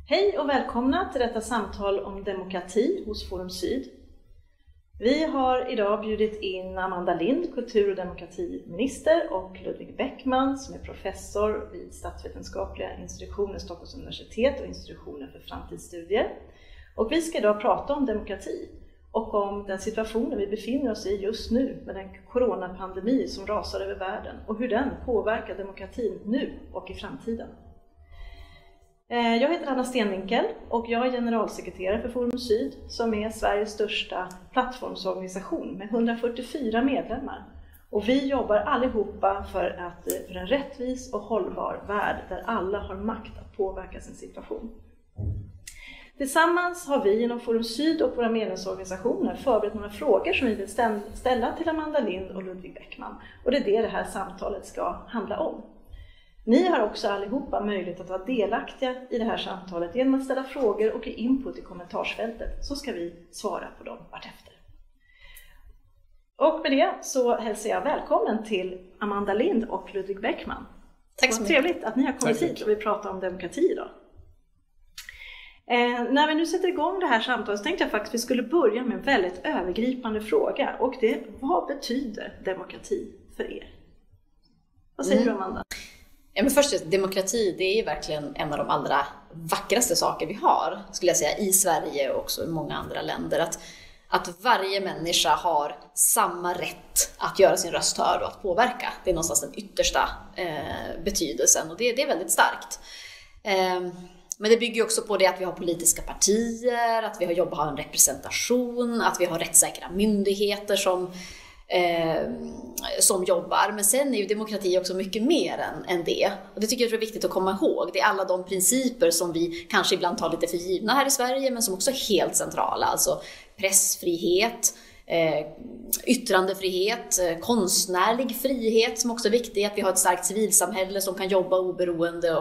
Hej och välkomna till detta samtal om demokrati hos Forum Syd. Vi har idag bjudit in Amanda Lind, kultur- och demokratiminister, och Ludvig Bäckman som är professor vid statsvetenskapliga institutionen Stockholms universitet och institutionen för framtidsstudier. Och vi ska idag prata om demokrati och om den situationen vi befinner oss i just nu med den coronapandemi som rasar över världen och hur den påverkar demokratin nu och i framtiden. Jag heter Anna Stenvinkel och jag är generalsekreterare för Forum Syd som är Sveriges största plattformsorganisation med 144 medlemmar. Och vi jobbar allihopa för en rättvis och hållbar värld där alla har makt att påverka sin situation. Tillsammans har vi inom Forum Syd och våra medlemsorganisationer förberett några frågor som vi vill ställa till Amanda Lind och Ludvig Bäckman. Och det är det här samtalet ska handla om. Ni har också allihopa möjlighet att vara delaktiga i det här samtalet genom att ställa frågor och ge input i kommentarsfältet, så ska vi svara på dem vartefter. Och med det så hälsar jag välkommen till Amanda Lind och Ludvig Bäckman. Tack så mycket. Trevligt att ni har kommit hit och vi pratar om demokrati idag. När vi nu sätter igång det här samtalet så tänkte jag faktiskt att vi skulle börja med en väldigt övergripande fråga, och det är: vad betyder demokrati för er? Vad säger du, Amanda? Ja, men först, demokrati, det är ju verkligen en av de allra vackraste saker vi har, skulle jag säga, i Sverige och också i många andra länder. Att varje människa har samma rätt att göra sin röst hörd och att påverka. Det är någonstans den yttersta betydelsen, och det är väldigt starkt. Men det bygger också på det att vi har politiska partier, att vi har en representation, att vi har rättssäkra myndigheter som jobbar. Men sen är ju demokrati också mycket mer än det. Och det tycker jag är viktigt att komma ihåg. Det är alla de principer som vi kanske ibland tar lite för givna här i Sverige, men som också är helt centrala. Alltså pressfrihet, yttrandefrihet, konstnärlig frihet som också är viktig. Att vi har ett starkt civilsamhälle som kan jobba oberoende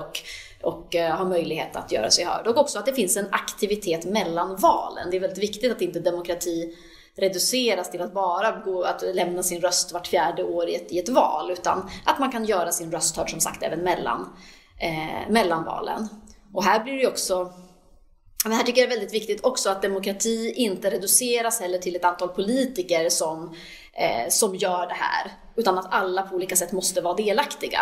och ha möjlighet att göra sig hörd. Och också att det finns en aktivitet mellan valen. Det är väldigt viktigt att inte demokrati reduceras till att bara gå att lämna sin röst vart 4:e år i ett val, utan att man kan göra sin röst hörd, som sagt, även mellan valen. Och här blir det också, men här tycker jag det är väldigt viktigt också att demokrati inte reduceras heller till ett antal politiker som gör det här, utan att alla på olika sätt måste vara delaktiga.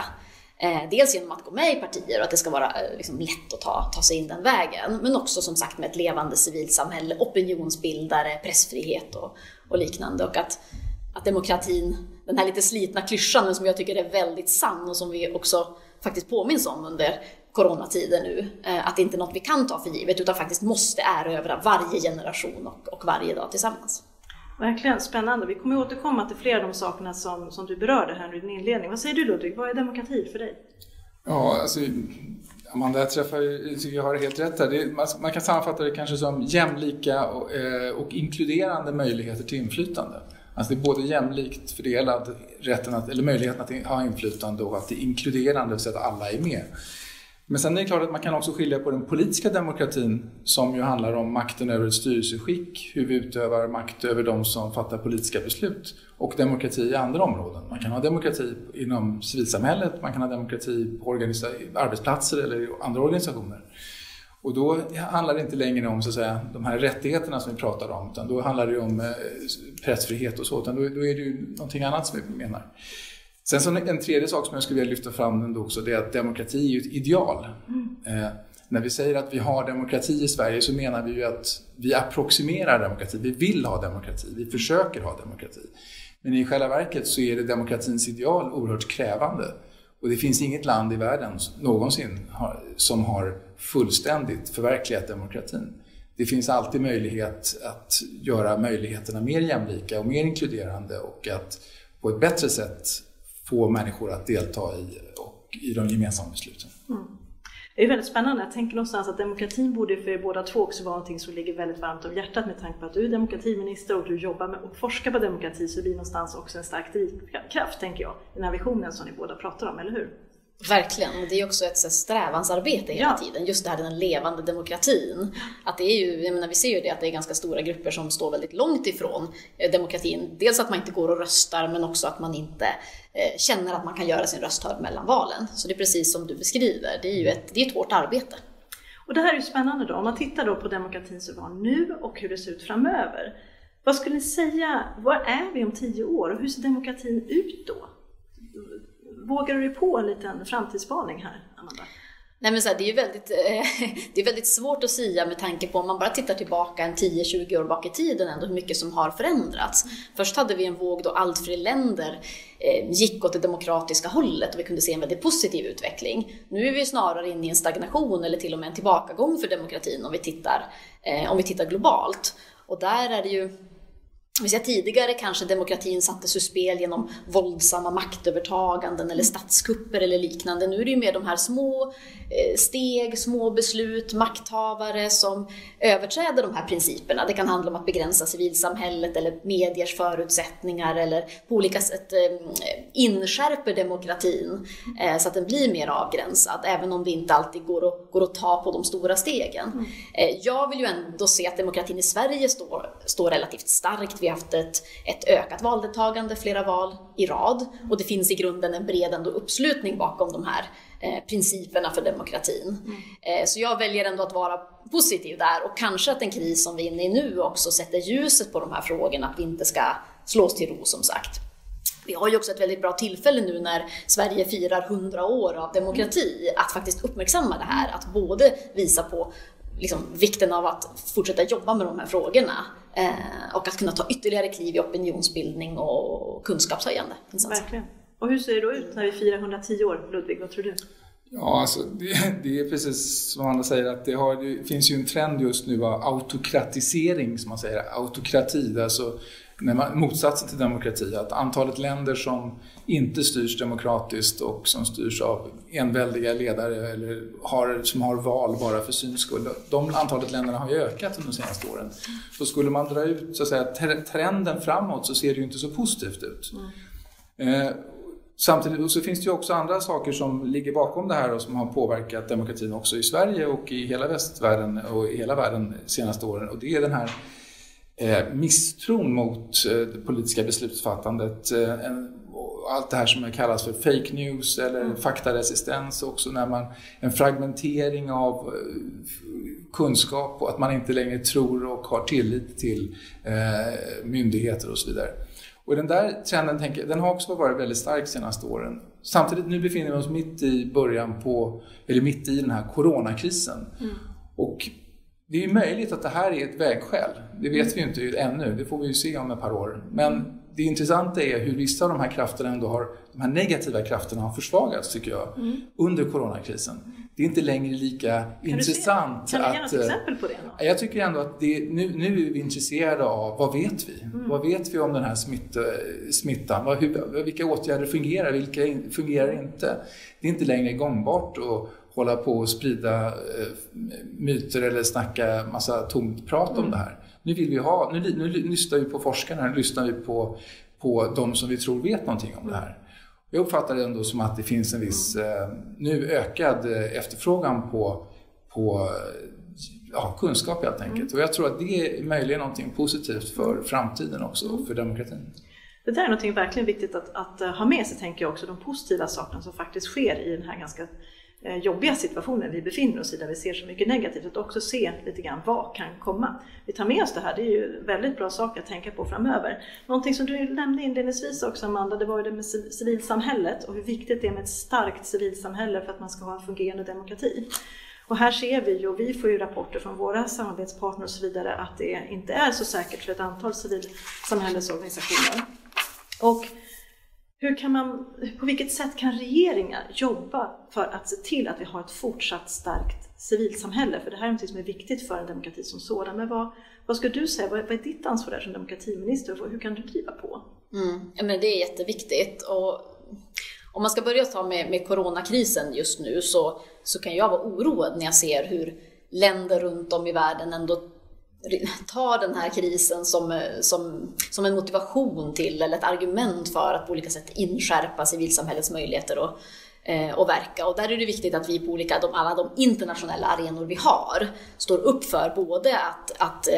Dels genom att gå med i partier och att det ska vara lätt att ta sig in den vägen, men också som sagt med ett levande civilsamhälle, opinionsbildare, pressfrihet och liknande. Och att demokratin, den här lite slitna klyschan, men som jag tycker är väldigt sann och som vi också faktiskt påminns om under coronatiden nu, att det inte är något vi kan ta för givet utan faktiskt måste erövra varje generation och varje dag tillsammans. Verkligen spännande. Vi kommer återkomma till flera av de sakerna som du berörde här i din inledning. Vad säger du, Ludvig? Vad är demokrati för dig? Ja, alltså Amanda tycker jag har helt rätt här. Man kan sammanfatta det kanske som jämlika och inkluderande möjligheter till inflytande. Alltså det är både jämlikt fördelad möjligheten att ha inflytande och att det är inkluderande så att alla är med. Men sen är det klart att man kan också skilja på den politiska demokratin som ju handlar om makten över ett styrelseskick, hur vi utövar makt över de som fattar politiska beslut, och demokrati i andra områden. Man kan ha demokrati inom civilsamhället, man kan ha demokrati på arbetsplatser eller andra organisationer. Och då handlar det inte längre om så att säga, de här rättigheterna som vi pratar om, utan då handlar det om pressfrihet och så, utan då är det ju någonting annat som vi menar. Sen så en tredje sak som jag skulle vilja lyfta fram ändå också, det är att demokrati är ju ett ideal. När vi säger att vi har demokrati i Sverige så menar vi ju att vi approximerar demokrati. Vi vill ha demokrati, vi försöker ha demokrati. Men i själva verket så är det demokratins ideal oerhört krävande. Och det finns inget land i världen någonsin som har fullständigt förverkligat demokratin. Det finns alltid möjlighet att göra möjligheterna mer jämlika och mer inkluderande och att på ett bättre sätt få människor att delta i de gemensamma besluten. Det är väldigt spännande. Jag tänker någonstans att demokratin borde för er båda två också vara någonting som ligger väldigt varmt om hjärtat, med tanke på att du är demokratiminister och du jobbar med och forskar på demokrati, så det blir någonstans också en stark drivkraft, tänker jag, i den här visionen som ni båda pratar om, eller hur? Verkligen, och det är också ett strävansarbete hela tiden, just det här den levande demokratin. Att det är ju, jag menar, vi ser ju det att det är ganska stora grupper som står väldigt långt ifrån demokratin. Dels att man inte går och röstar, men också att man inte känner att man kan göra sin röst hörd mellan valen. Så det är precis som du beskriver, det är ju ett hårt arbete. Och det här är ju spännande då, om man tittar då på demokratin som vi har nu och hur det ser ut framöver. Vad skulle ni säga, var är vi om 10 år och hur ser demokratin ut då? Vågar du på en liten framtidsspaning här, Amanda? Nej, men så här, det är väldigt svårt att säga med tanke på om man bara tittar tillbaka en 10-20 år bak i tiden ändå hur mycket som har förändrats. Först hade vi en våg då allt fler länder gick åt det demokratiska hållet och vi kunde se en väldigt positiv utveckling. Nu är vi snarare inne i en stagnation eller till och med en tillbakagång för demokratin om vi tittar globalt. Och där är det ju, vi ser tidigare kanske demokratin sattes ur spel genom våldsamma maktövertaganden eller statskupper eller liknande. Nu är det ju mer de här små steg, små beslut, makthavare som överträder de här principerna. Det kan handla om att begränsa civilsamhället eller mediers förutsättningar eller på olika sätt inskärper demokratin så att den blir mer avgränsad, även om det inte alltid går att ta på de stora stegen. Jag vill ju ändå se att demokratin i Sverige står relativt starkt. Vi har haft ett ökat valdeltagande, flera val i rad, och det finns i grunden en bred ändå uppslutning bakom de här principerna för demokratin. Så jag väljer ändå att vara positiv där, och kanske att en kris som vi är inne i nu också sätter ljuset på de här frågorna, att vi inte ska slås till ro som sagt. Vi har ju också ett väldigt bra tillfälle nu när Sverige firar 100 år av demokrati att faktiskt uppmärksamma det här, att både visa på vikten av att fortsätta jobba med de här frågorna och att kunna ta ytterligare kliv i opinionsbildning och kunskapshöjande insatser. Verkligen. Och hur ser det då ut när vi firar 110 år, Ludvig? Vad tror du? Ja, alltså det är precis som Anna säger, att det finns ju en trend just nu av autokratisering, som man säger, autokrati, alltså motsatsen till demokrati, att antalet länder som inte styrs demokratiskt och som styrs av enväldiga ledare eller som har val bara för syns skull, de antalet länderna har ju ökat under de senaste åren. Så skulle man dra ut så att säga trenden framåt, så ser det ju inte så positivt ut. Samtidigt så finns det ju också andra saker som ligger bakom det här och som har påverkat demokratin också i Sverige och i hela västvärlden och i hela världen de senaste åren, och det är den här misstron mot det politiska beslutsfattandet, allt det här som kallas för fake news eller faktaresistens också, när en fragmentering av kunskap och att man inte längre tror och har tillit till myndigheter och så vidare. Och den där trenden, den har också varit väldigt stark de senaste åren. Samtidigt nu befinner vi oss mitt i den här coronakrisen. Och det är möjligt att det här är ett vägskäl. Det vet vi ju inte ännu. Det får vi ju se om ett par år. Men det intressanta är hur vissa av de här krafterna de här negativa krafterna har försvagats, tycker jag, under coronakrisen. Det är inte längre lika intressant. Kan du ge något exempel på det? Jag tycker ändå att nu är vi intresserade av vad vet vi? Vad vet vi om den här smittan? Vilka åtgärder fungerar? Vilka fungerar inte? Det är inte längre gångbart att hålla på och sprida myter eller snacka massa tomt prat om det här. Nu lyssnar vi på forskarna, nu lyssnar vi på de som vi tror vet någonting om det här. Jag uppfattar det ändå som att det finns en viss nu ökad efterfrågan på kunskap helt enkelt. Och jag tror att det är möjligen någonting positivt för framtiden också och för demokratin. Det där är någonting verkligen viktigt att ha med sig, tänker jag också, de positiva sakerna som faktiskt sker i den här ganska jobbiga situationen vi befinner oss i, där vi ser så mycket negativt, att också se lite grann vad kan komma. Vi tar med oss det här, det är ju väldigt bra saker att tänka på framöver. Någonting som du nämnde inledningsvis också, Amanda, det var ju det med civilsamhället och hur viktigt det är med ett starkt civilsamhälle för att man ska ha en fungerande demokrati. Och här ser vi ju, och vi får ju rapporter från våra samarbetspartner och så vidare, att det inte är så säkert för ett antal civilsamhällesorganisationer. Och på vilket sätt kan regeringar jobba för att se till att vi har ett fortsatt starkt civilsamhälle? För det här är något som är viktigt för en demokrati som sådan. Men vad ska du säga? Vad är ditt ansvar där som demokratiminister? Och hur kan du driva på? Men det är jätteviktigt. Och om man ska börja ta med coronakrisen just nu, så kan jag vara oroad när jag ser hur länder runt om i världen ändå tar den här krisen som en motivation till, eller ett argument för att på olika sätt inskärpa civilsamhällets möjligheter och verka. Och där är det viktigt att vi på alla de internationella arenor vi har står upp för både att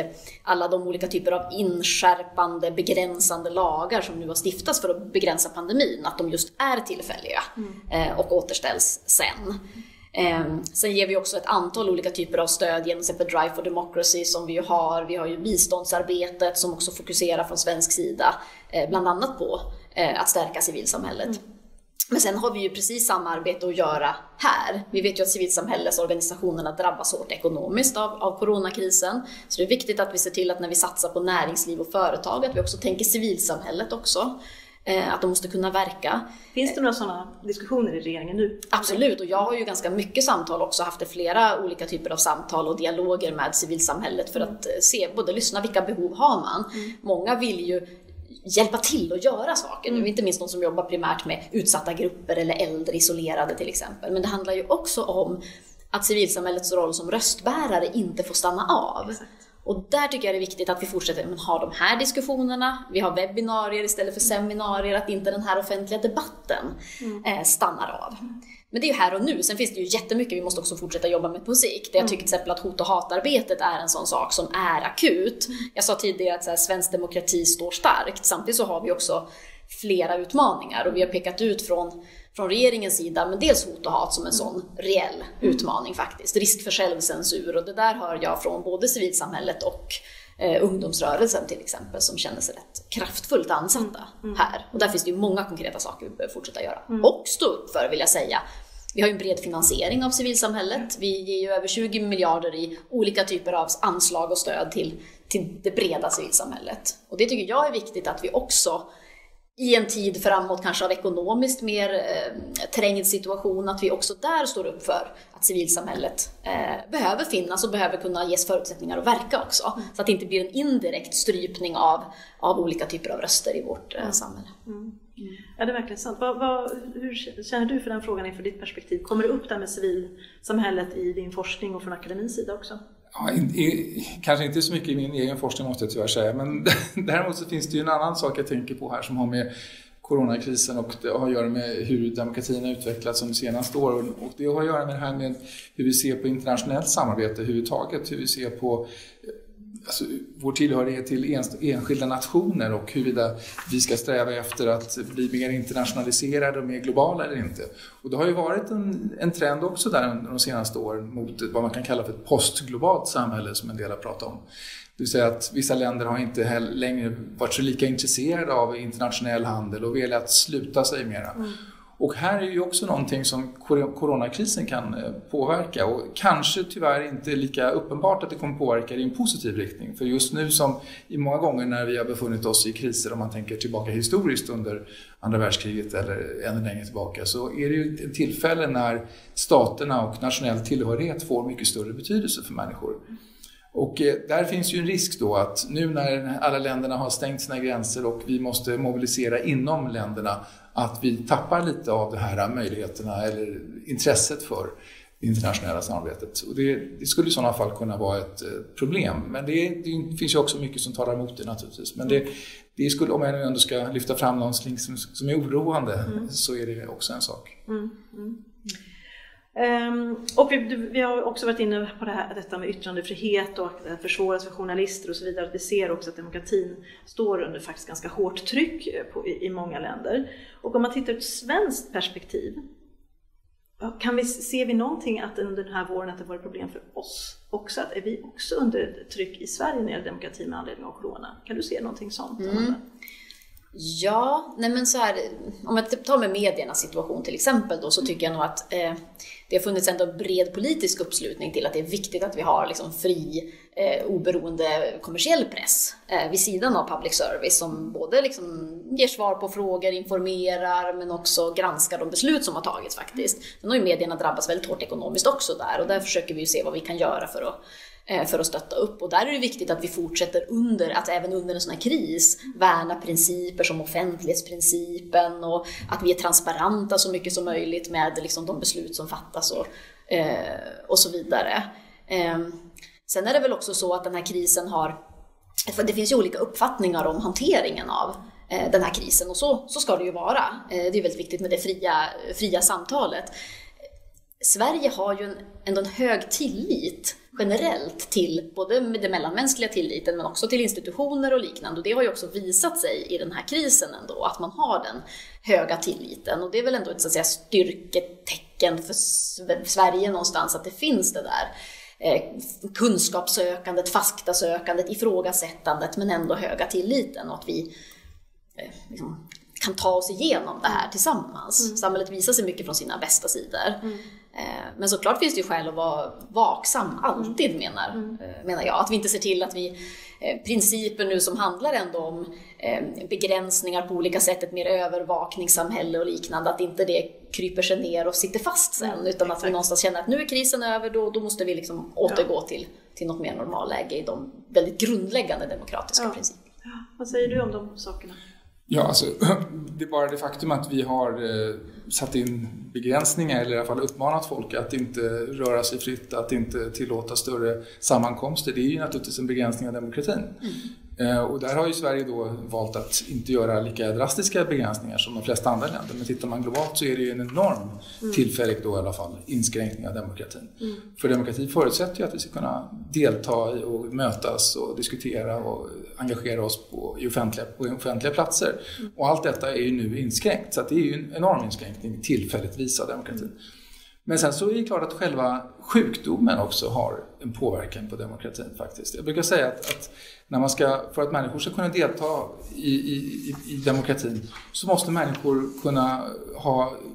alla de olika typer av inskärpande, begränsande lagar som nu har stiftats för att begränsa pandemin, att de just är tillfälliga och återställs sen. Sen ger vi också ett antal olika typer av stöd genom till exempel Drive for Democracy som vi ju har. Vi har ju biståndsarbetet som också fokuserar från svensk sida bland annat på att stärka civilsamhället. Men sen har vi ju precis samma arbete att göra här. Vi vet ju att civilsamhällesorganisationerna drabbas hårt ekonomiskt av coronakrisen. Så det är viktigt att vi ser till att när vi satsar på näringsliv och företag att vi också tänker civilsamhället också. Att de måste kunna verka. Finns det några sådana diskussioner i regeringen nu? Absolut, och jag har ju ganska mycket samtal också, haft flera olika typer av samtal och dialoger med civilsamhället för att se, både lyssna vilka behov har man. Många vill ju hjälpa till att göra saker. Nu inte minst de som jobbar primärt med utsatta grupper eller äldre isolerade till exempel. Men det handlar ju också om att civilsamhällets roll som röstbärare inte får stanna av. Exakt. Och där tycker jag det är viktigt att vi fortsätter ha de här diskussionerna. Vi har webbinarier istället för seminarier. Att inte den här offentliga debatten stannar av. Men det är ju här och nu. Sen finns det ju jättemycket vi måste också fortsätta jobba med på sikt. Jag tycker till exempel att hot- och hatarbetet är en sån sak som är akut. Jag sa tidigare att så här, svensk demokrati står starkt. Samtidigt så har vi också flera utmaningar. Och vi har pekat ut från regeringens sida, men dels hot och hat som en sån reell utmaning faktiskt. Risk för självcensur, och det där hör jag från både civilsamhället och ungdomsrörelsen till exempel, som känner sig rätt kraftfullt ansatta här. Och där finns det ju många konkreta saker vi behöver fortsätta göra. Och stå upp för, vill jag säga. Vi har ju en bred finansiering av civilsamhället. Vi ger ju över 20 miljarder i olika typer av anslag och stöd till det breda civilsamhället. Och det tycker jag är viktigt att vi också i en tid framåt kanske av ekonomiskt mer trängd situation, att vi också där står upp för att civilsamhället behöver finnas och behöver kunna ges förutsättningar att verka också. Så att det inte blir en indirekt strypning av olika typer av röster i vårt samhälle. Ja, det är verkligen sant. Hur känner du för den frågan inför ditt perspektiv? Kommer det upp där med civilsamhället i din forskning och från akademins sida också? Ja, kanske inte så mycket i min egen forskning måste jag tyvärr säga, men däremot så finns det ju en annan sak jag tänker på här som har med coronakrisen och det har att göra med hur demokratin har utvecklats under senaste åren, och det har att göra med det här med hur vi ser på internationellt samarbete överhuvudtaget, hur vi ser på vår tillhörighet till enskilda nationer och huruvida vi ska sträva efter att bli mer internationaliserade och mer globala eller inte. Och det har ju varit en trend också där under de senaste åren mot vad man kan kalla för ett postglobalt samhälle som en del har pratat om. Det vill säga att vissa länder har inte längre varit så lika intresserade av internationell handel och velat sluta sig mera. Och här är ju också någonting som coronakrisen kan påverka, och kanske tyvärr inte lika uppenbart att det kommer påverka i en positiv riktning. För just nu, som i många gånger när vi har befunnit oss i kriser, om man tänker tillbaka historiskt under andra världskriget eller ännu längre tillbaka, så är det ju ett tillfälle när staterna och nationell tillhörighet får mycket större betydelse för människor. Och där finns ju en risk då att nu när alla länderna har stängt sina gränser och vi måste mobilisera inom länderna, att vi tappar lite av de här möjligheterna eller intresset för det internationella samarbetet. Och det skulle i sådana fall kunna vara ett problem. Men det finns ju också mycket som talar emot det naturligtvis. Men det skulle, om jag nu ändå ska lyfta fram någonting som är oroande, så är det också en sak. Och vi har också varit inne på detta med yttrandefrihet och att försvåras för journalister och så vidare. Vi ser också att demokratin står under faktiskt ganska hårt tryck i många länder. Och om man tittar ur ett svenskt perspektiv, ser vi någonting att under den här våren att det var ett problem för oss också? Att är vi också under tryck i Sverige när det gäller demokrati med anledning av corona? Kan du se någonting sånt? Ja, nej men så här, om jag tar med mediernas situation till exempel då, så tycker jag nog att det har funnits ändå bred politisk uppslutning till att det är viktigt att vi har liksom fri, oberoende kommersiell press vid sidan av public service som både liksom ger svar på frågor, informerar, men också granskar de beslut som har tagits faktiskt. Sen har ju medierna drabbats väldigt hårt ekonomiskt också där, och där försöker vi ju se vad vi kan göra för att stötta upp. Och där är det viktigt att vi fortsätter att även under en sån här kris värna principer som offentlighetsprincipen, och att vi är transparenta så mycket som möjligt med liksom de beslut som fattas och så vidare. Sen är det väl också så att den här krisen för det finns ju olika uppfattningar om hanteringen av den här krisen, och så ska det ju vara. Det är väldigt viktigt med det fria samtalet. Sverige har ju ändå en hög tillit generellt till både det mellanmänskliga tilliten men också till institutioner och liknande. Och det har ju också visat sig i den här krisen ändå att man har den höga tilliten. Och det är väl ändå ett så att säga styrketecken för Sverige någonstans att det finns det där kunskapssökandet, faktasökandet, ifrågasättandet men ändå höga tilliten och att vi liksom kan ta oss igenom det här tillsammans. Samhället visar sig mycket från sina bästa sidor. Men såklart finns det ju skäl att vara vaksam alltid menar jag. Att vi inte ser till att vi principer nu som handlar ändå om begränsningar på olika sätt, ett mer övervakningssamhälle och liknande, att inte det kryper sig ner och sitter fast sen, utan att vi någonstans känner att nu är krisen över, då måste vi liksom återgå till något mer normalläge i de väldigt grundläggande demokratiska principerna. Vad säger du om de sakerna? Ja, alltså, det är bara det faktum att vi har satt in begränsningar eller i alla fall uppmanat folk att inte röra sig fritt, att inte tillåta större sammankomster. Det är ju naturligtvis en begränsning av demokratin. Och där har ju Sverige då valt att inte göra lika drastiska begränsningar som de flesta andra länder. Men tittar man globalt så är det ju en enorm tillfällig då i alla fall inskränkning av demokratin. För demokrati förutsätter ju att vi ska kunna delta i och mötas och diskutera och engagera oss på offentliga platser. Och allt detta är ju nu inskränkt, så att det är ju en enorm inskränkning tillfälligtvis av demokratin. Men sen så är det klart att själva sjukdomen också har en påverkan på demokratin faktiskt. Jag brukar säga att när man för att människor ska kunna delta i demokratin så måste människor kunna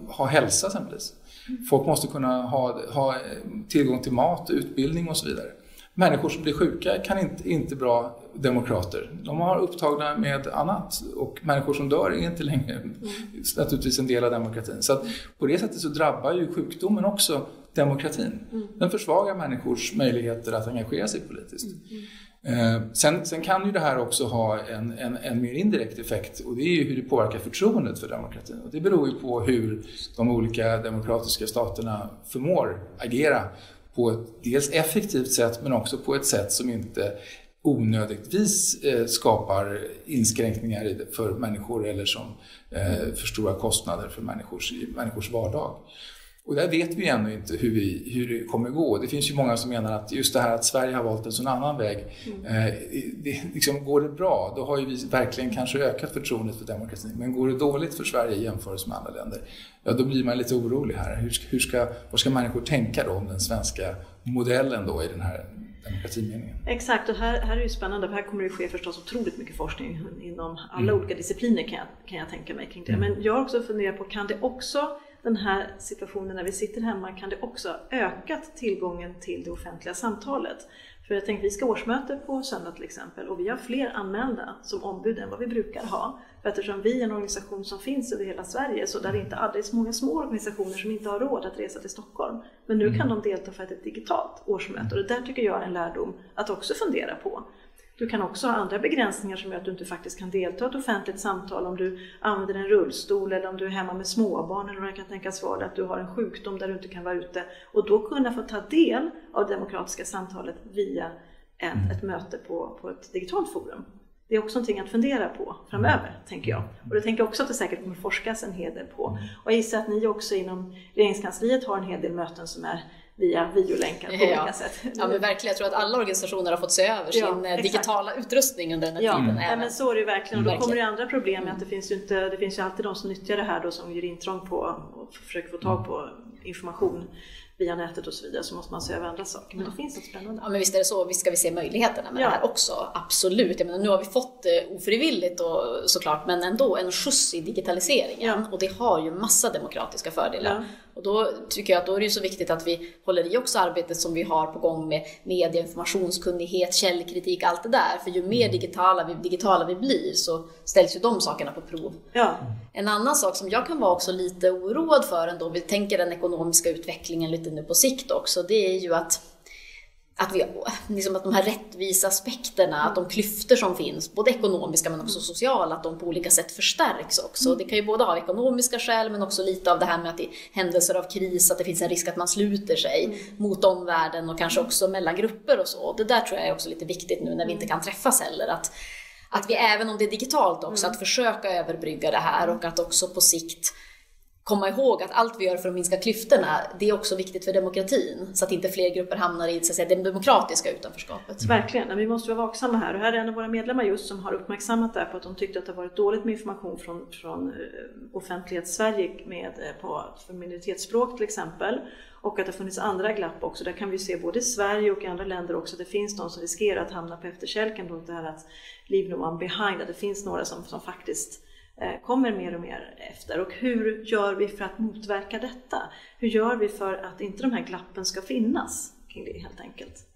ha hälsa exempelvis. Folk måste kunna ha tillgång till mat, utbildning och så vidare. Människor som blir sjuka kan inte bra demokrater. De har upptagna med annat, och människor som dör är inte längre naturligtvis en del av demokratin. Så att på det sättet så drabbar ju sjukdomen också demokratin. Den försvagar människors möjligheter att engagera sig politiskt. Sen kan ju det här också ha en mer indirekt effekt, och det är ju hur det påverkar förtroendet för demokratin. Och det beror ju på hur de olika demokratiska staterna förmår agera på ett dels effektivt sätt men också på ett sätt som inte onödigtvis skapar inskränkningar för människor eller som för stora kostnader för människors vardag. Och där vet vi ännu inte hur det kommer gå. Det finns ju många som menar att just det här att Sverige har valt en sån annan väg, liksom, går det bra, då har ju vi verkligen kanske ökat förtroendet för demokratin. Men går det dåligt för Sverige i jämförelse med andra länder, ja, då blir man lite orolig här. Vad ska människor tänka då om den svenska modellen då i den här demokratimeningen? Exakt, och här är det ju spännande, för här kommer det ske förstås otroligt mycket forskning inom alla olika discipliner kan jag tänka mig kring det. Men jag har också funderat på, kan det också, den här situationen när vi sitter hemma, kan det också ökat tillgången till det offentliga samtalet? För jag tänkte, vi ska årsmöte på söndag till exempel, och vi har fler anmälda som ombud än vad vi brukar ha. För eftersom vi är en organisation som finns över hela Sverige, så där det inte är så många små organisationer som inte har råd att resa till Stockholm. Men nu kan de delta för ett digitalt årsmöte, och det där tycker jag är en lärdom att också fundera på. Du kan också ha andra begränsningar som gör att du inte faktiskt kan delta i ett offentligt samtal om du använder en rullstol, eller om du är hemma med småbarn, eller vad det kan tänkas vara, att du har en sjukdom där du inte kan vara ute. Och då kunna få ta del av det demokratiska samtalet via ett möte på ett digitalt forum. Det är också någonting att fundera på framöver, tänker jag. Och det tänker jag också att det säkert kommer forskas en hel del på. Och jag gissar att ni också inom Regeringskansliet har en hel del möten som är via videolänkar på olika sätt. Ja, men verkligen. Jag tror att alla organisationer har fått se över sin digitala utrustning under den här tiden. Ja, men så är det verkligen. Och då kommer det andra problem med att det finns ju alltid de som nyttjar det här då, som gör intrång på och försöker få tag på information via nätet och så vidare, så måste man se över andra saker. Men det finns något spännande. Ja, men visst är det så. Visst ska vi se möjligheterna med det här också. Absolut. Jag menar, nu har vi fått ofrivilligt och såklart, men ändå en skjuts i digitaliseringen. Ja. Och det har ju massa demokratiska fördelar. Ja. Och då tycker jag att då är det ju så viktigt att vi håller i också arbetet som vi har på gång med media, informationskunnighet, källkritik, allt det där. För ju mer digitala vi blir, så ställs ju de sakerna på prov. Ja. En annan sak som jag kan vara också lite oroad för ändå, vi tänker den ekonomiska utvecklingen lite nu på sikt också, det är ju att de här rättvisa aspekterna, att de klyftor som finns, både ekonomiska men också sociala, att de på olika sätt förstärks också. Det kan ju både ha ekonomiska skäl, men också lite av det här med att i händelser av kris att det finns en risk att man sluter sig mot omvärlden och kanske också mellan grupper och så. Det där tror jag är också lite viktigt nu när vi inte kan träffas heller, att vi även om det är digitalt också, att försöka överbrygga det här, och att också på sikt komma ihåg att allt vi gör för att minska klyftorna, det är också viktigt för demokratin, så att inte fler grupper hamnar i så att säga, det demokratiska utanförskapet. Verkligen, vi måste vara vaksamma här. Och här är en av våra medlemmar just som har uppmärksammat det på att de tyckte att det varit dåligt med information från offentlighets-Sverige för minoritetsspråk till exempel. Och att det funnits andra glapp också. Där kan vi se både i Sverige och i andra länder också att det finns de som riskerar att hamna på efterkälken. Då det här att leave no one behind, att det finns några som faktiskt kommer mer och mer efter. Och hur gör vi för att motverka detta? Hur gör vi för att inte de här glappen ska finnas kring det helt enkelt?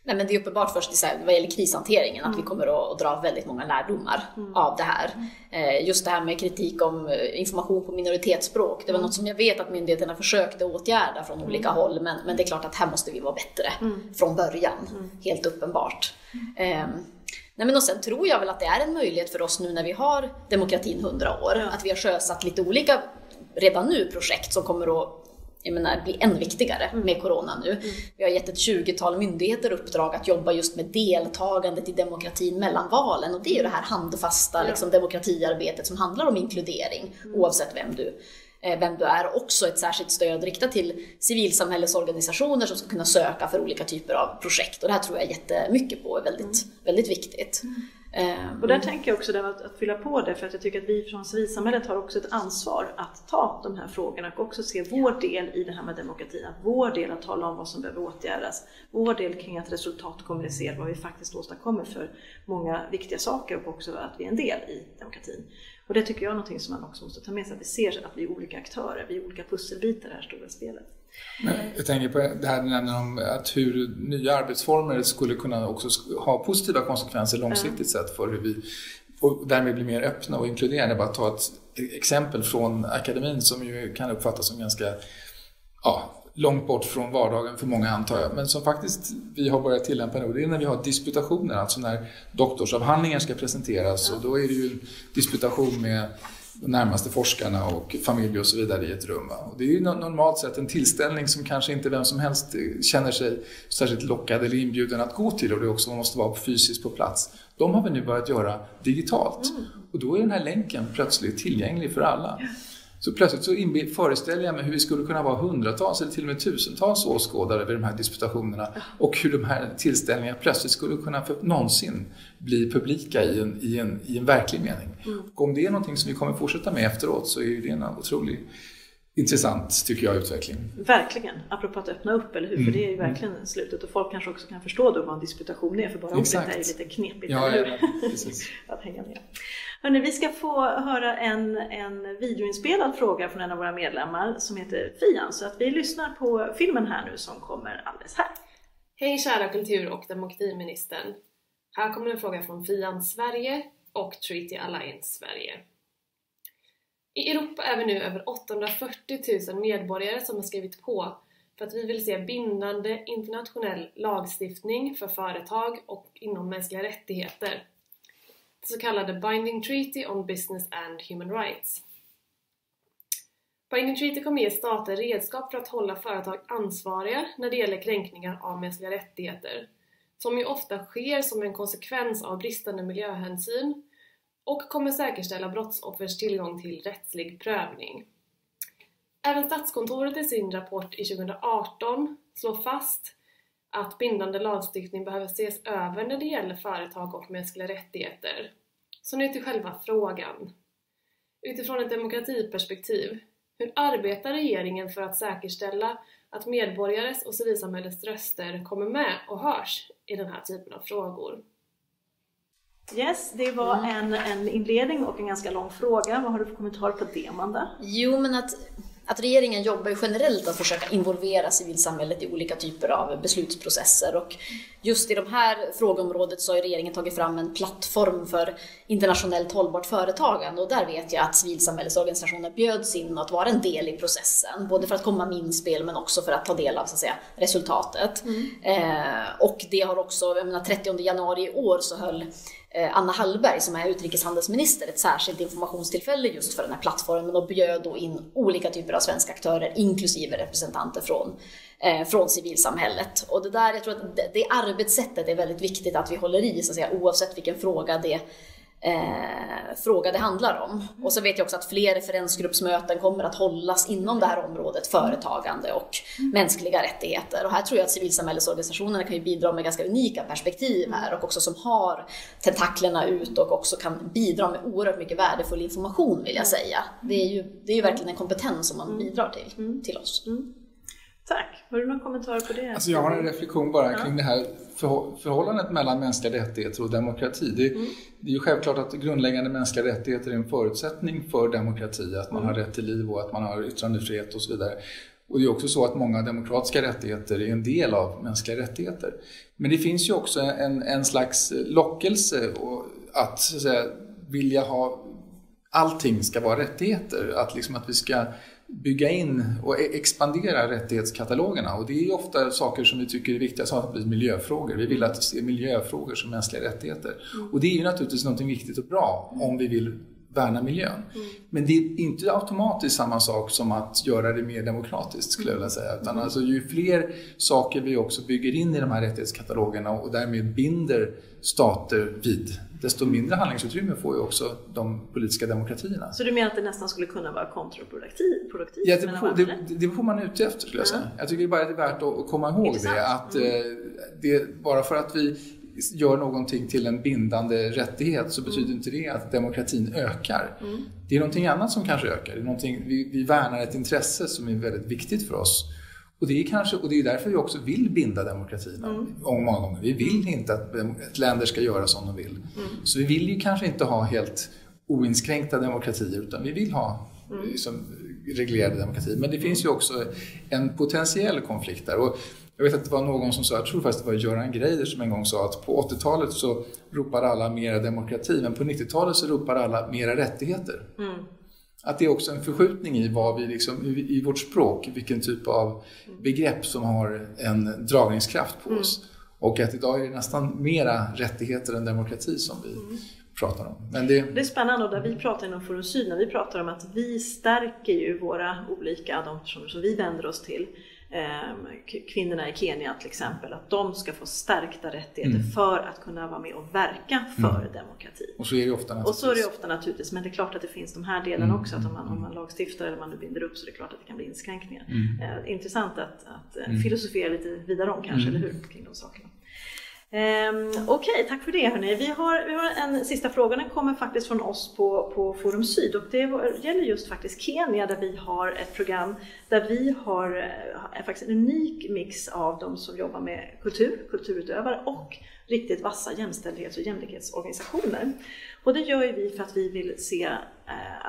Nej, men det är uppenbart först vad gäller krishanteringen att vi kommer att dra väldigt många lärdomar av det här. Just det här med kritik om information på minoritetsspråk. Det var något som jag vet att myndigheterna försökte åtgärda från olika håll. Men det är klart att här måste vi vara bättre från början. Helt uppenbart. Nej, men och sen tror jag väl att det är en möjlighet för oss nu när vi har demokratin 100 år. Att vi har sjösatt lite olika redan nu projekt som kommer att bli än viktigare med corona nu. Vi har gett ett 20-tal myndigheter uppdrag att jobba just med deltagandet i demokratin mellan valen. Och det är ju det här handfasta demokratiarbetet som handlar om inkludering oavsett vem du är. Också ett särskilt stöd riktat till civilsamhällesorganisationer som ska kunna söka för olika typer av projekt. Och det här tror jag jättemycket på är väldigt, väldigt viktigt. Och där tänker jag också att fylla på det, för att jag tycker att vi från civilsamhället har också ett ansvar att ta de här frågorna och också se vår del i det här med demokratin, vår del att tala om vad som behöver åtgärdas, vår del kring att resultatkommunicera vad vi faktiskt åstadkommer för många viktiga saker och också att vi är en del i demokratin. Och det tycker jag är någonting som man också måste ta med sig, att vi ser att vi är olika aktörer, vi är olika pusselbitar i det här stora spelet. Men jag tänker på det här om att hur nya arbetsformer skulle kunna också ha positiva konsekvenser långsiktigt sett för hur vi och därmed blir mer öppna och inkluderande. Bara ta ett exempel från akademin som ju kan uppfattas som ganska långt bort från vardagen för många, antar jag, men som faktiskt vi har börjat tillämpa nu. Det är när vi har disputationer, alltså när doktorsavhandlingar ska presenteras, och då är det ju en disputation med de närmaste forskarna och familj och så vidare i ett rum. Och det är ju normalt sett en tillställning som kanske inte vem som helst känner sig särskilt lockad eller inbjuden att gå till, och det också måste vara fysiskt på plats. De har vi nu börjat göra digitalt. Och då är den här länken plötsligt tillgänglig för alla. Så plötsligt så föreställer jag mig hur vi skulle kunna vara hundratals eller till och med tusentals åskådare vid de här disputationerna, och hur de här tillställningarna plötsligt skulle kunna någonsin bli publika i en verklig mening. Och om det är någonting som vi kommer fortsätta med efteråt, så är det en otroligt intressant, tycker jag, utveckling. Verkligen, apropå att öppna upp, eller hur? För det är ju verkligen slutet, och folk kanske också kan förstå då vad en disputation är, för bara ordet är lite knepigt, eller hur? Att hänga med. Hörrni, vi ska få höra en videoinspelad fråga från en av våra medlemmar som heter Fian, så att vi lyssnar på filmen här nu som kommer alldeles här. Hej kära kultur- och demokratiministern. Här kommer en fråga från Fian Sverige och Treaty Alliance Sverige. I Europa är vi nu över 840 000 medborgare som har skrivit på för att vi vill se bindande internationell lagstiftning för företag och inom mänskliga rättigheter. Det så kallade Binding Treaty on Business and Human Rights. Binding Treaty kommer ge stater redskap för att hålla företag ansvariga när det gäller kränkningar av mänskliga rättigheter, som ju ofta sker som en konsekvens av bristande miljöhänsyn, och kommer säkerställa brottsoffers tillgång till rättslig prövning. Även Statskontoret i sin rapport i 2018 slår fast att bindande lagstiftning behöver ses över när det gäller företag och mänskliga rättigheter. Så nu till själva frågan. Utifrån ett demokratiperspektiv, hur arbetar regeringen för att säkerställa att medborgares och civilsamhällets röster kommer med och hörs i den här typen av frågor? Yes, det var en inledning och en ganska lång fråga. Vad har du för kommentar på det, Amanda? Jo, men att regeringen jobbar ju generellt att försöka involvera civilsamhället i olika typer av beslutsprocesser, och just i de här frågeområdet så har regeringen tagit fram en plattform för internationellt hållbart företagande, och där vet jag att civilsamhällesorganisationer bjöds in att vara en del i processen, både för att komma med inspel men också för att ta del av, så att säga, resultatet. Och det har också, 30 januari i år så höll Anna Hallberg, som är utrikeshandelsminister, ett särskilt informationstillfälle just för den här plattformen, och bjöd då in olika typer av svenska aktörer, inklusive representanter från civilsamhället. Och det där, jag tror att det arbetssättet är väldigt viktigt att vi håller i, så att säga, oavsett vilken fråga fråga det handlar om. Och så vet jag också att fler referensgruppsmöten kommer att hållas inom det här området, företagande och mänskliga rättigheter. Och här tror jag att civilsamhällesorganisationerna kan ju bidra med ganska unika perspektiv här, och också som har tentaklerna ut och också kan bidra med oerhört mycket värdefull information, vill jag säga. Det är ju verkligen en kompetens som man bidrar till oss. Tack. Har du någon kommentar på det? Alltså jag har en reflektion bara kring det här förhållandet mellan mänskliga rättigheter och demokrati. Det är ju självklart att grundläggande mänskliga rättigheter är en förutsättning för demokrati. Att man har rätt till liv och att man har yttrandefrihet och så vidare. Och det är också så att många demokratiska rättigheter är en del av mänskliga rättigheter. Men det finns ju också en slags lockelse att, så att säga, vilja ha allting ska vara rättigheter. Att vi ska bygga in och expandera rättighetskatalogerna. Och det är ofta saker som vi tycker är viktiga, som miljöfrågor. Vi vill att se miljöfrågor som mänskliga rättigheter. Och det är ju naturligtvis något viktigt och bra om vi vill värna miljön. Men det är inte automatiskt samma sak som att göra det mer demokratiskt, skulle jag vilja säga. Utan alltså, ju fler saker vi också bygger in i de här rättighetskatalogerna och därmed binder stater vid, desto mindre handlingsutrymme får ju också de politiska demokratierna. Så du menar att det nästan skulle kunna vara kontraproduktivt? Ja, det får man ute efter, skulle jag säga. Jag tycker bara att det är värt att komma ihåg det. Att bara för att vi gör någonting till en bindande rättighet så betyder inte det att demokratin ökar. Det är någonting annat som kanske ökar. Det är någonting, vi värnar ett intresse som är väldigt viktigt för oss. Och det är därför vi också vill binda demokratin många gånger. Vi vill inte att länder ska göra som de vill. Så vi vill ju kanske inte ha helt oinskränkta demokratier, utan vi vill ha reglerade demokratier. Men det finns ju också en potentiell konflikt där. Och jag vet att det var någon som sa, jag tror faktiskt det var Göran Greider som en gång sa att på 80-talet så ropade alla mera demokrati, men på 90-talet så ropade alla mera rättigheter. Att det är också en förskjutning i vad vi i vårt språk, vilken typ av begrepp som har en dragningskraft på oss. Och att idag är det nästan mera rättigheter än demokrati som vi pratar om. Men det är spännande, och där vi pratar inom Forum Syd, när vi pratar om att vi stärker ju våra olika, de personer som vi vänder oss till, kvinnorna i Kenya till exempel, att de ska få stärkta rättigheter för att kunna vara med och verka för demokrati. Och så är det ofta naturligtvis. Men det är klart att det finns de här delarna också, att om man lagstiftar eller man nu binder upp, så det är klart att det kan bli inskränkningar. Intressant att filosofera lite vidare om kanske, eller hur, kring de sakerna. Okej, tack för det hörni. Vi har en sista fråga, den kommer faktiskt från oss på Forum Syd, och det gäller just faktiskt Kenya, där vi har ett program där vi har faktiskt en unik mix av de som jobbar med kulturutövare och riktigt vassa jämställdhets- och jämlikhetsorganisationer. Och det gör ju vi för att vi vill se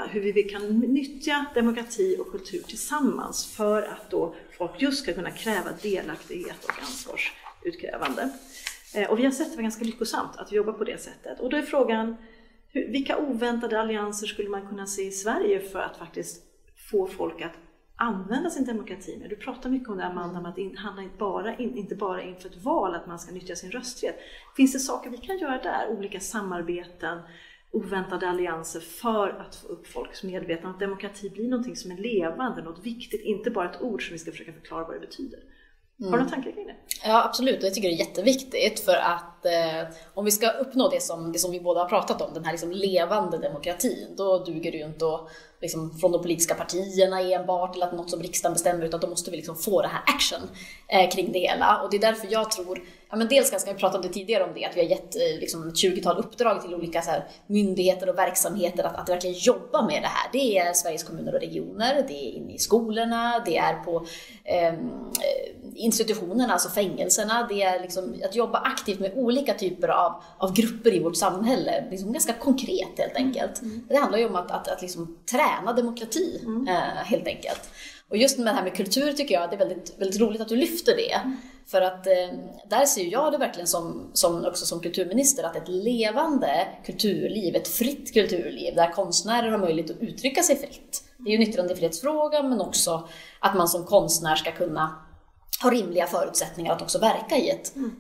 hur vi kan nyttja demokrati och kultur tillsammans för att då folk just ska kunna kräva delaktighet och ansvarsutkrävande. Och vi har sett det var ganska lyckosamt att jobba på det sättet. Och då är frågan, vilka oväntade allianser skulle man kunna se i Sverige för att faktiskt få folk att använda sin demokrati? Men du pratar mycket om det, Amanda, om att det handlar inte bara inför ett val att man ska nyttja sin rösträtt. Finns det saker vi kan göra där? Olika samarbeten, oväntade allianser för att få upp folks medvetande att demokrati blir någonting som är levande, något viktigt, inte bara ett ord som vi ska försöka förklara vad det betyder. Har du några tankar kring det? Ja, absolut. Jag tycker det är jätteviktigt, för att om vi ska uppnå det som vi båda har pratat om, den här levande demokratin, då duger det ju inte att från de politiska partierna enbart eller att något som riksdagen bestämmer, utan då måste vi få det här action kring det hela. Och det är därför jag tror, dels ganska, vi pratade tidigare om det, att vi har gett ett 20-tal uppdrag till olika myndigheter och verksamheter att verkligen jobba med det här. Det är Sveriges kommuner och regioner, det är inne i skolorna, det är på institutionerna, alltså fängelserna, det är att jobba aktivt med olika typer av grupper i vårt samhälle, ganska konkret helt enkelt. Det handlar ju om att träna demokrati helt enkelt. Och just med det här med kultur tycker jag att det är väldigt, väldigt roligt att du lyfter det. För att där ser jag det verkligen också som kulturminister, att ett levande kulturliv, ett fritt kulturliv där konstnärer har möjlighet att uttrycka sig fritt. Det är ju en yttrandefrihetsfråga, men också att man som konstnär ska kunna ha rimliga förutsättningar att också verka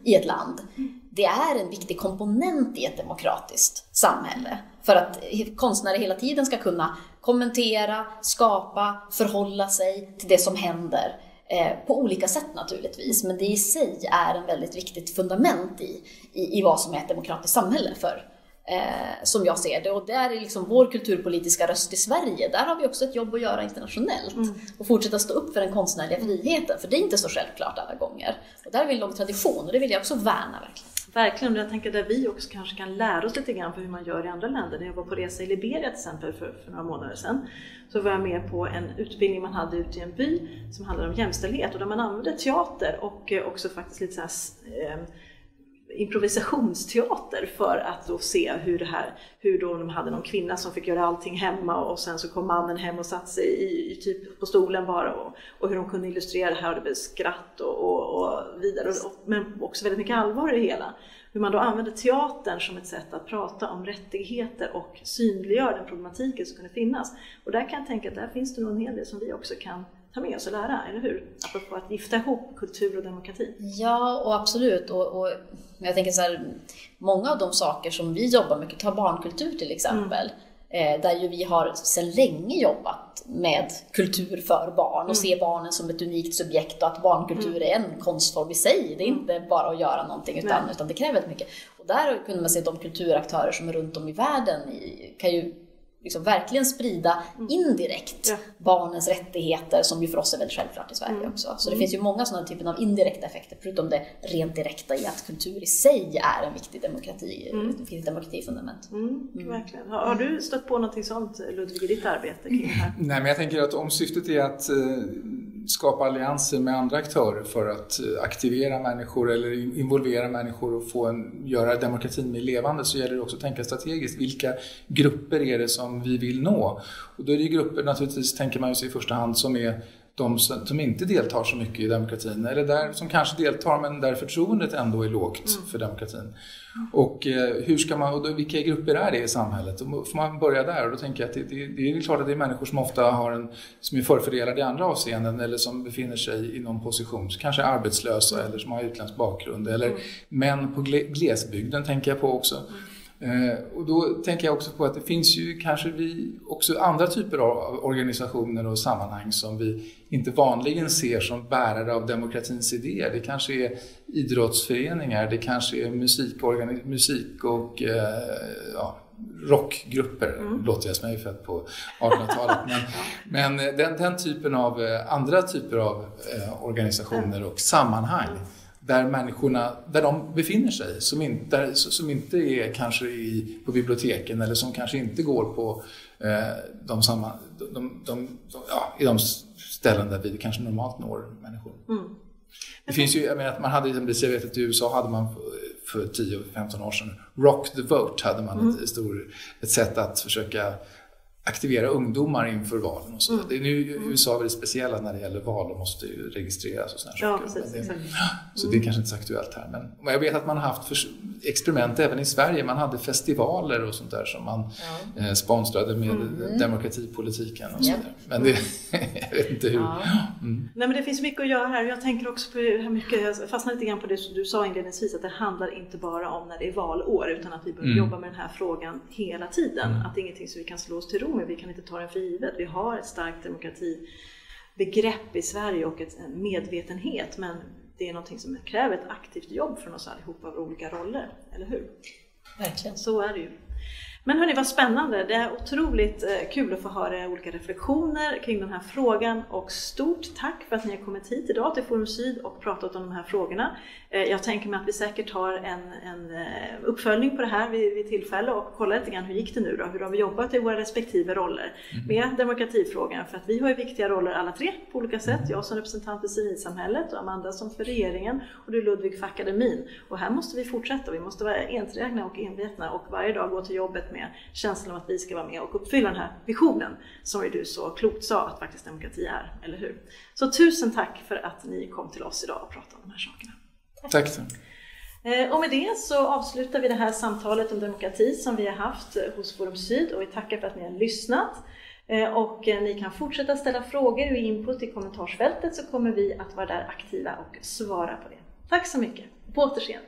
i ett land. Det är en viktig komponent i ett demokratiskt samhälle. För att konstnärer hela tiden ska kunna kommentera, skapa, förhålla sig till det som händer på olika sätt naturligtvis. Men det i sig är en väldigt viktigt fundament i vad som är ett demokratiskt samhälle som jag ser det. Och där är liksom vår kulturpolitiska röst i Sverige. Där har vi också ett jobb att göra internationellt. Och fortsätta stå upp för den konstnärliga friheten. För det är inte så självklart alla gånger. Och där har vi en lång tradition och det vill jag också värna verkligen. Verkligen, jag tänker där vi också kanske kan lära oss lite grann för hur man gör i andra länder. När jag var på resa i Liberia till exempel för några månader sedan, så var jag med på en utbildning man hade ute i en by som handlade om jämställdhet och där man använde teater och också faktiskt lite så här improvisationsteater för att då se hur då de hade någon kvinna som fick göra allting hemma och sen så kom mannen hem och satt sig typ på stolen bara och hur de kunde illustrera det här och det blev skratt och vidare men också väldigt mycket allvar i det hela. Hur man då använder teatern som ett sätt att prata om rättigheter och synliggöra den problematiken som kunde finnas. Och där kan jag tänka att där finns det nog en hel del som vi också kan ta med oss och lära, eller hur? Apropå att gifta ihop kultur och demokrati. Ja, och absolut. Och jag tänker så här, många av de saker som vi jobbar mycket, ta barnkultur till exempel, där ju vi har sedan länge jobbat med kultur för barn och se barnen som ett unikt subjekt och att barnkultur är en konstform i sig. Det är inte bara att göra någonting utan det kräver mycket. Och där kunde man se att de kulturaktörer som är runt om i världen kan ju liksom verkligen sprida indirekt barnens rättigheter som ju för oss är väldigt självklart i Sverige också. Så det finns ju många sådana typer av indirekta effekter förutom det rent direkta i att kultur i sig är en viktig demokratifundament. Verkligen. Har du stött på någonting sånt, Ludvig, i ditt arbete kring det här? Nej, men jag tänker att om syftet är att skapa allianser med andra aktörer för att aktivera människor eller involvera människor och göra demokratin mer levande, så gäller det också att tänka strategiskt. Vilka grupper är det som vi vill nå? Och då är det grupper, naturligtvis tänker man ju sig i första hand, som är de som inte deltar så mycket i demokratin eller där som kanske deltar men där förtroendet ändå är lågt för demokratin. Och vilka grupper är det i samhället? Då får man börja där, och då tänker jag att det är klart att det är människor som ofta som är förfördelade i andra avseenden eller som befinner sig i någon position, kanske arbetslösa eller som har utländsk bakgrund eller män på glesbygden tänker jag på också. Och då tänker jag också på att det finns ju kanske också andra typer av organisationer och sammanhang som vi inte vanligen ser som bärare av demokratins idéer. Det kanske är idrottsföreningar, det kanske är musik och rockgrupper, låter jag som jag är född på 1800-talet. Men den typen av andra typer av organisationer och sammanhang där människorna, där de befinner sig, som inte är kanske på biblioteken eller som kanske inte går på i de ställen där vi kanske normalt når människor. Det finns ju, jag menar, att man hade, jag vet att i USA hade man för 10-15 år sedan Rock the Vote, hade man ett sätt att försöka aktivera ungdomar inför valen och så. Det är nu i USA väldigt speciella när det gäller val och måste ju registreras och sådana saker. Precis, så det är kanske inte så aktuellt här. Men jag vet att man har haft experiment även i Sverige. Man hade festivaler och sånt där som man sponsrade med demokratipolitiken och så där. Men det, jag vet inte hur. Nej, men det finns mycket att göra här. Jag tänker också på hur mycket, jag fastnade lite grann på det som du sa inledningsvis, att det handlar inte bara om när det är valår utan att vi bör jobba med den här frågan hela tiden. Att det är ingenting som vi kan slå oss till ro med, vi kan inte ta den för givet. Vi har ett starkt demokratibegrepp i Sverige och en medvetenhet, men det är någonting som kräver ett aktivt jobb från oss allihopa av olika roller, eller hur? Verkligen. Så är det ju. Men hörni, vad spännande. Det är otroligt kul att få höra olika reflektioner kring den här frågan, och stort tack för att ni har kommit hit idag till Forum Syd och pratat om de här frågorna. Jag tänker mig att vi säkert har en uppföljning på det här vid tillfälle och kollar lite grann hur gick det nu då? Hur har vi jobbat i våra respektive roller med demokratifrågan? För att vi har ju viktiga roller alla tre på olika sätt. Jag som representant för civilsamhället och Amanda som för regeringen och du Ludvig för akademin. Och här måste vi fortsätta. Vi måste vara enträgna och envetna och varje dag gå till jobbet med känslan av att vi ska vara med och uppfylla den här visionen som ju du så klokt sa att faktiskt demokrati är, eller hur? Så tusen tack för att ni kom till oss idag och pratade om de här sakerna. Tack. Och med det så avslutar vi det här samtalet om demokrati som vi har haft hos Forum Syd, och vi tackar för att ni har lyssnat. Och ni kan fortsätta ställa frågor och input i kommentarsfältet, så kommer vi att vara där aktiva och svara på det. Tack så mycket. På återseende.